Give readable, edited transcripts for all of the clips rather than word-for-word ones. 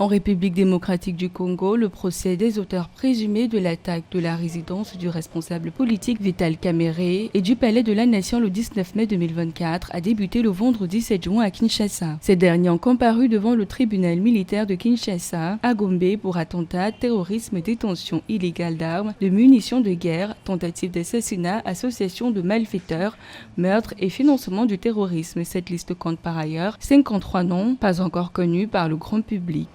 En République démocratique du Congo, le procès des auteurs présumés de l'attaque de la résidence du responsable politique Vital Kamerhe et du palais de la Nation le 19 mai 2024 a débuté le vendredi 7 juin à Kinshasa. Ces derniers ont comparu devant le tribunal militaire de Kinshasa à Gombe pour attentat, terrorisme, détention illégale d'armes, de munitions de guerre, tentative d'assassinat, association de malfaiteurs, meurtre et financement du terrorisme. Cette liste compte par ailleurs 53 noms pas encore connus par le grand public.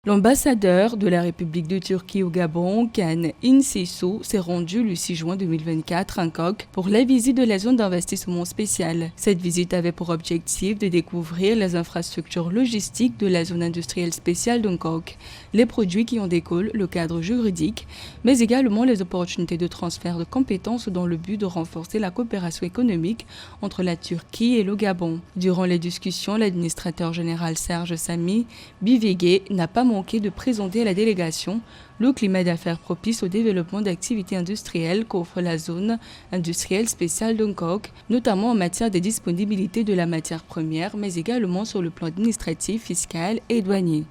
L'ambassadeur de la République de Turquie au Gabon, Kan İncesu, s'est rendu le 6 juin 2024 à Bangkok pour la visite de la zone d'investissement spécial. Cette visite avait pour objectif de découvrir les infrastructures logistiques de la zone industrielle spéciale de Bangkok, les produits qui en découlent, le cadre juridique, mais également les opportunités de transfert de compétences dans le but de renforcer la coopération économique entre la Turquie et le Gabon. Durant les discussions, l'administrateur général Serge Sami Bivege n'a pas manqué de présenter à la délégation le climat d'affaires propice au développement d'activités industrielles qu'offre la zone industrielle spéciale de Bangkok, notamment en matière de disponibilité de la matière première, mais également sur le plan administratif, fiscal et douanier.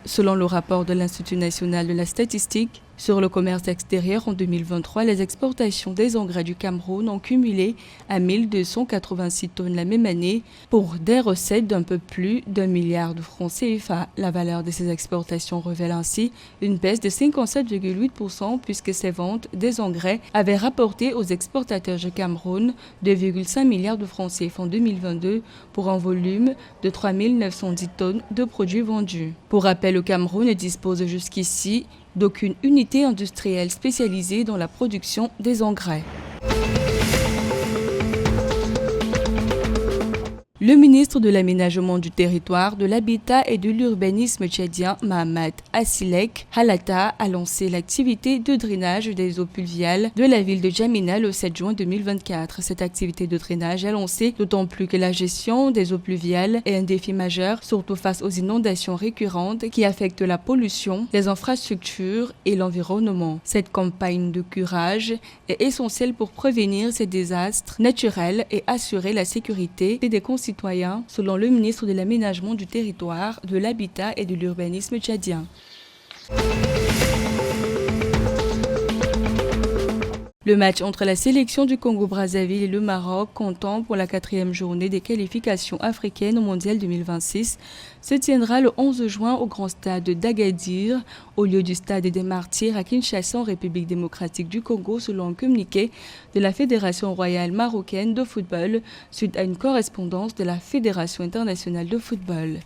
Selon le rapport de l'Institut national de la statistique, sur le commerce extérieur en 2023, les exportations des engrais du Cameroun ont cumulé à 1286 tonnes la même année pour des recettes d'un peu plus d'1 milliard de francs CFA. La valeur de ces exportations révèle ainsi une baisse de 57,8% puisque ces ventes des engrais avaient rapporté aux exportateurs du Cameroun 2,5 milliards de francs CFA en 2022 pour un volume de 3 910 tonnes de produits vendus. Pour rappel, le Cameroun ne dispose jusqu'ici d'aucune unité industrielle spécialisée dans la production des engrais. Le ministre de l'Aménagement du Territoire, de l'Habitat et de l'Urbanisme tchadien, Mahamat Assilek Halata, a lancé l'activité de drainage des eaux pluviales de la ville de Djamena le 7 juin 2024. Cette activité de drainage est lancée d'autant plus que la gestion des eaux pluviales est un défi majeur, surtout face aux inondations récurrentes qui affectent la pollution, les infrastructures et l'environnement. Cette campagne de curage est essentielle pour prévenir ces désastres naturels et assurer la sécurité des concitoyens, selon le ministre de l'Aménagement du Territoire, de l'Habitat et de l'Urbanisme tchadien. Le match entre la sélection du Congo-Brazzaville et le Maroc, comptant pour la 4e journée des qualifications africaines au Mondial 2026, se tiendra le 11 juin au grand stade d'Agadir, au lieu du stade des Martyrs à Kinshasa en République démocratique du Congo, selon un communiqué de la Fédération royale marocaine de football, suite à une correspondance de la Fédération internationale de football.